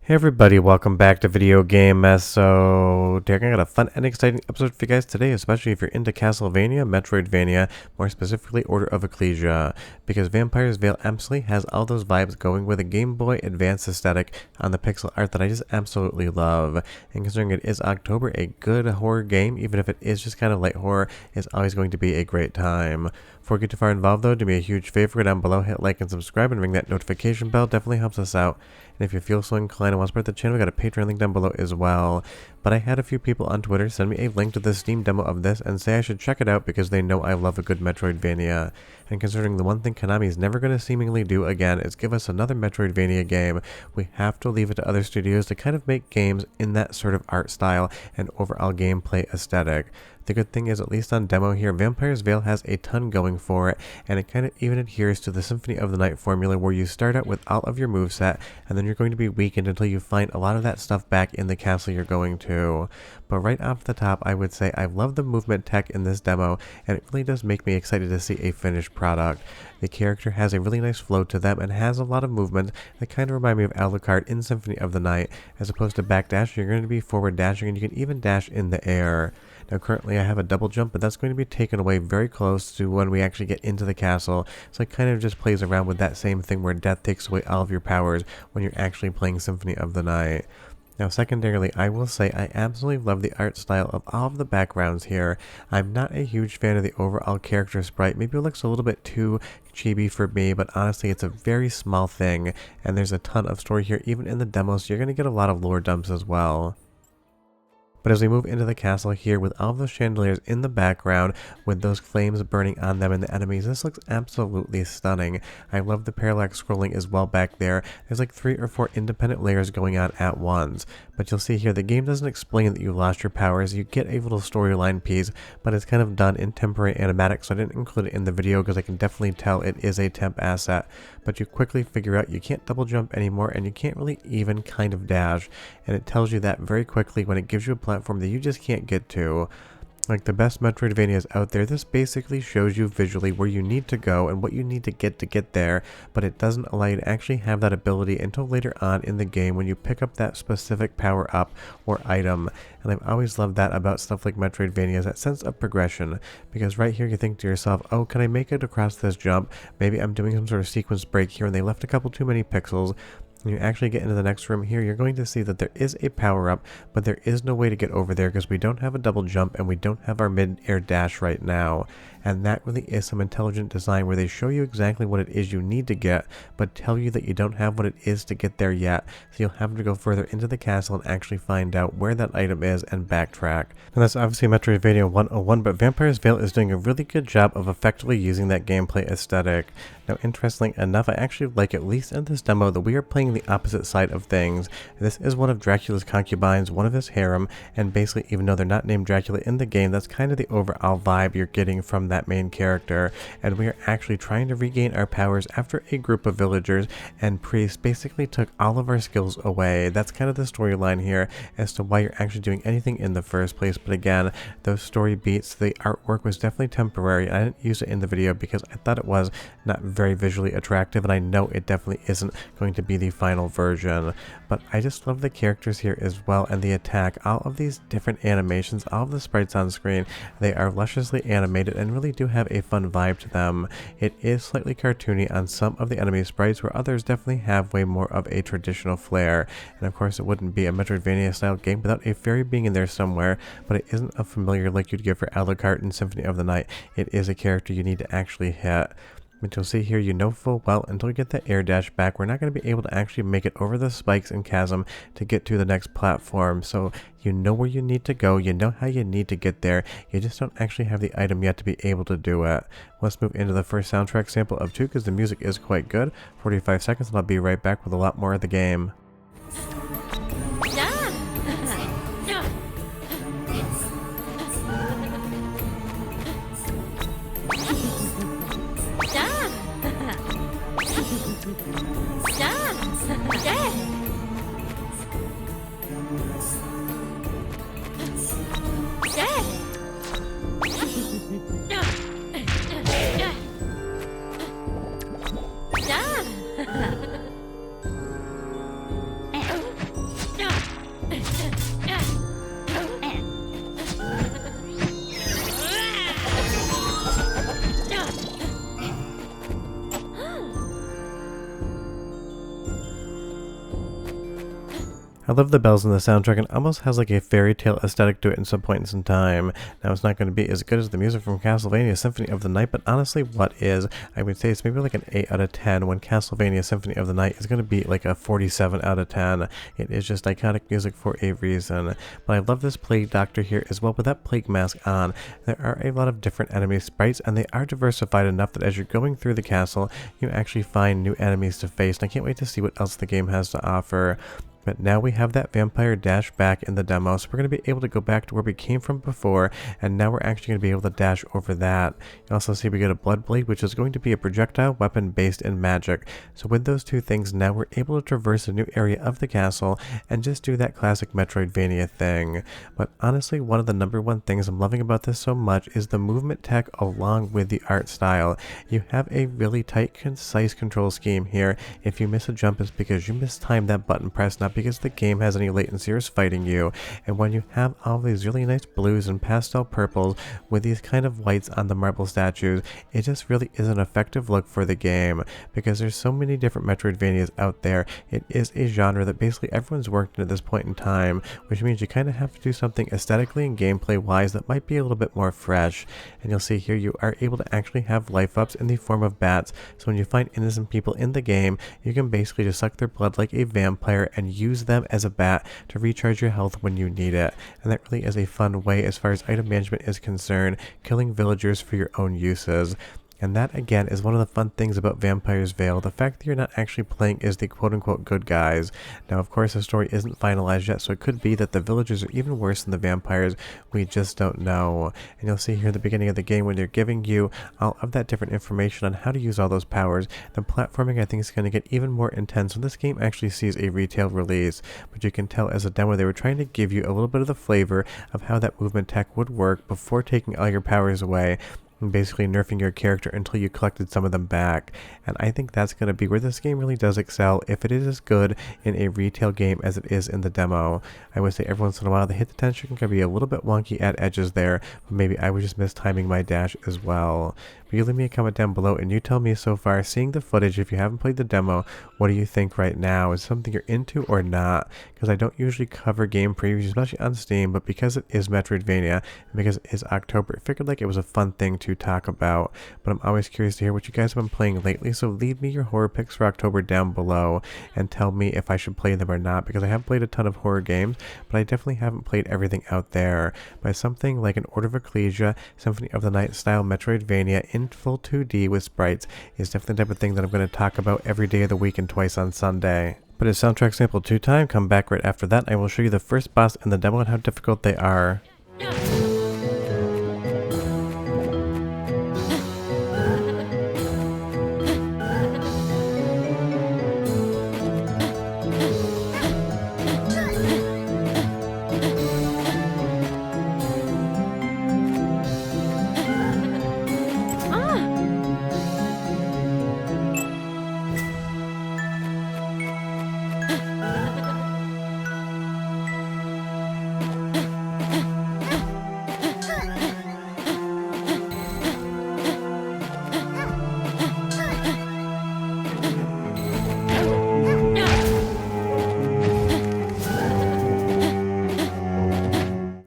Hey everybody, welcome back to Video Game Mess. So, I got a fun and exciting episode for you guys today, especially if you're into Castlevania, Metroidvania, more specifically Order of Ecclesia, because Vampire's Veil absolutely has all those vibes going with a Game Boy Advance aesthetic on the pixel art that I just absolutely love. And considering it is October, a good horror game, even if it is just kind of light horror, is always going to be a great time. Before we get too far involved though, do me a huge favor, go down below, hit like and subscribe, and ring that notification bell, definitely helps us out. And if you feel so inclined and want to support the channel, we got a Patreon link down below as well. But I had a few people on Twitter send me a link to the Steam demo of this and say I should check it out because they know I love a good Metroidvania. And considering the one thing Konami is never going to seemingly do again is give us another Metroidvania game, we have to leave it to other studios to kind of make games in that sort of art style and overall gameplay aesthetic. The good thing is, at least on demo here, Vampire's Veil has a ton going for it, and it kind of even adheres to the Symphony of the Night formula where you start out with all of your moveset, and then you're going to be weakened until you find a lot of that stuff back in the castle you're going to. But right off the top, I would say I love the movement tech in this demo, and it really does make me excited to see a finished product. The character has a really nice flow to them and has a lot of movement that kind of remind me of Alucard in Symphony of the Night. As opposed to backdash, you're going to be forward dashing, and you can even dash in the air. Now currently I have a double jump, but that's going to be taken away very close to when we actually get into the castle, so it kind of just plays around with that same thing where death takes away all of your powers when you're actually playing Symphony of the Night. Now secondarily, I will say I absolutely love the art style of all of the backgrounds here. I'm not a huge fan of the overall character sprite, maybe it looks a little bit too chibi for me, but honestly it's a very small thing, and there's a ton of story here even in the demo, so you're going to get a lot of lore dumps as well. But as we move into the castle here with all those chandeliers in the background with those flames burning on them and the enemies, this looks absolutely stunning. I love the parallax scrolling as well back there. There's like 3 or 4 independent layers going on at once. But you'll see here the game doesn't explain that you lost your powers. You get a little storyline piece, but it's kind of done in temporary animatics, so I didn't include it in the video because I can definitely tell it is a temp asset. But you quickly figure out you can't double jump anymore and you can't really even kind of dash. And it tells you that very quickly when it gives you a platform that you just can't get to. Like the best Metroidvanias out there, this basically shows you visually where you need to go and what you need to get there, but it doesn't allow you to actually have that ability until later on in the game when you pick up that specific power up or item. And I've always loved that about stuff like Metroidvania, that sense of progression, because right here you think to yourself, oh, can I make it across this jump? Maybe I'm doing some sort of sequence break here and they left a couple too many pixels. When you actually get into the next room here, you're going to see that there is a power-up, but there is no way to get over there because we don't have a double jump and we don't have our mid-air dash right now. And that really is some intelligent design where they show you exactly what it is you need to get, but tell you that you don't have what it is to get there yet, so you'll have to go further into the castle and actually find out where that item is and backtrack. And that's obviously Metroidvania 101, but Vampire's Veil is doing a really good job of effectively using that gameplay aesthetic. Now, interestingly enough, I actually like, at least in this demo, that we are playing the opposite side of things. This is one of Dracula's concubines, one of his harem, and basically, even though they're not named Dracula in the game, that's kind of the overall vibe you're getting from that main character. And we are actually trying to regain our powers after a group of villagers and priests basically took all of our skills away. That's kind of the storyline here as to why you're actually doing anything in the first place. But again, those story beats, the artwork was definitely temporary. I didn't use it in the video because I thought it was not very visually attractive, and I know it definitely isn't going to be the final version. But I just love the characters here as well, and the attack, all of these different animations, all of the sprites on screen, they are lusciously animated and really do have a fun vibe to them. It is slightly cartoony on some of the enemy sprites, where others definitely have way more of a traditional flair. And of course it wouldn't be a Metroidvania style game without a fairy being in there somewhere, but it isn't a familiar like you'd get for Alucard in Symphony of the Night. It is a character you need to actually hit. But you'll see here, you know full well, until we get that air dash back, we're not going to be able to actually make it over the spikes and chasm to get to the next platform. So you know where you need to go, you know how you need to get there, you just don't actually have the item yet to be able to do it. Let's move into the first soundtrack sample of 2 because the music is quite good. 45 seconds and I'll be right back with a lot more of the game. I love the bells in the soundtrack, and almost has like a fairy tale aesthetic to it in some points in time. Now, it's not going to be as good as the music from Castlevania Symphony of the Night, but honestly, what is? I would say it's maybe like an 8 out of 10, when Castlevania Symphony of the Night is going to be like a 47 out of 10. It is just iconic music for a reason. But I love this Plague Doctor here as well with that plague mask on. There are a lot of different enemy sprites, and they are diversified enough that as you're going through the castle, you actually find new enemies to face, and I can't wait to see what else the game has to offer. But now we have that vampire dash back in the demo, so we're going to be able to go back to where we came from before, and now we're actually going to be able to dash over that. You also see we get a blood blade, which is going to be a projectile weapon based in magic. So with those two things, now we're able to traverse a new area of the castle and just do that classic Metroidvania thing. But honestly, one of the #1 things I'm loving about this so much is the movement tech along with the art style. You have a really tight, concise control scheme here. If you miss a jump, it's because you mistimed that button press, not because the game has any latency or is fighting you. And when you have all these really nice blues and pastel purples with these kind of whites on the marble statues, it just really is an effective look for the game, because there's so many different Metroidvanias out there. It is a genre that basically everyone's worked in at this point in time, which means you kind of have to do something aesthetically and gameplay wise that might be a little bit more fresh. And you'll see here you are able to actually have life ups in the form of bats, so when you find innocent people in the game, you can basically just suck their blood like a vampire and use them as a bat to recharge your health when you need it. And that really is a fun way as far as item management is concerned, killing villagers for your own uses. And that, again, is one of the fun things about Vampire's Veil, the fact that you're not actually playing as the quote-unquote good guys. Now, of course, the story isn't finalized yet, so it could be that the villagers are even worse than the vampires. We just don't know. And you'll see here at the beginning of the game when they're giving you all of that different information on how to use all those powers, the platforming, I think, is going to get even more intense when this game actually sees a retail release. But you can tell as a demo they were trying to give you a little bit of the flavor of how that movement tech would work before taking all your powers away, and basically nerfing your character until you collected some of them back. And I think that's going to be where this game really does excel, if it is as good in a retail game as it is in the demo. I would say every once in a while the hit detection can be a little bit wonky at edges there, but maybe I was just mistiming my dash as well. But you leave me a comment down below and you tell me so far, seeing the footage, if you haven't played the demo, what do you think right now? Is it something you're into or not? Because I don't usually cover game previews, especially on Steam, but because it is Metroidvania, and because it is October, I figured like it was a fun thing to talk about. But I'm always curious to hear what you guys have been playing lately, so leave me your horror picks for October down below and tell me if I should play them or not, because I have played a ton of horror games, but I definitely haven't played everything out there. But something like an Order of Ecclesia, Symphony of the Night style Metroidvania in full 2D with sprites is definitely the type of thing that I'm going to talk about every day of the week and twice on Sunday. But it's soundtrack sample 2 time. Come back right after that. I will show you the first boss in the demo and how difficult they are.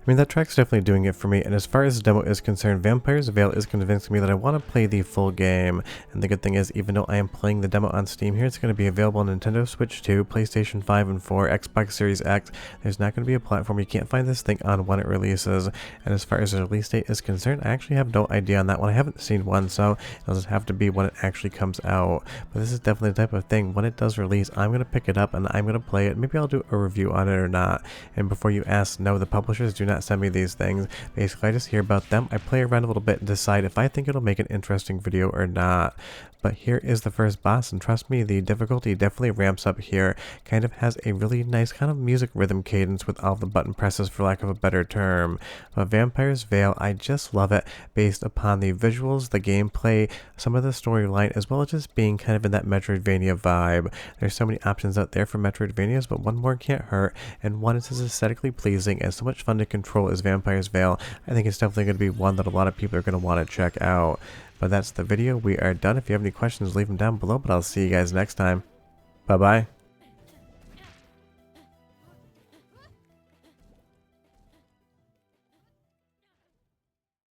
I mean, that track's definitely doing it for me, and as far as the demo is concerned, Vampire's Veil is convincing me that I want to play the full game. And the good thing is, even though I am playing the demo on Steam here, it's going to be available on Nintendo Switch 2, PlayStation 5 and 4, Xbox Series X. There's not going to be a platform. You can't find this thing on when it releases. And as far as the release date is concerned, I actually have no idea on that one. I haven't seen one, so it'll just have to be when it actually comes out. But this is definitely the type of thing, when it does release, I'm going to pick it up and I'm going to play it. Maybe I'll do a review on it or not. And before you ask, no, the publishers do not send me these things. Basically, I just hear about them, I play around a little bit and decide if I think it'll make an interesting video or not. But here is the first boss, and trust me, the difficulty definitely ramps up here. Kind of has a really nice kind of music rhythm cadence with all the button presses, for lack of a better term. But Vampire's Veil, I just love it based upon the visuals, the gameplay, some of the storyline, as well as just being kind of in that Metroidvania vibe. There's so many options out there for Metroidvanias, but one more can't hurt, and one is as aesthetically pleasing and so much fun to control as Vampire's Veil. I think it's definitely going to be one that a lot of people are going to want to check out. But that's the video. We are done. If you have any questions, leave them down below, but I'll see you guys next time. Bye-bye.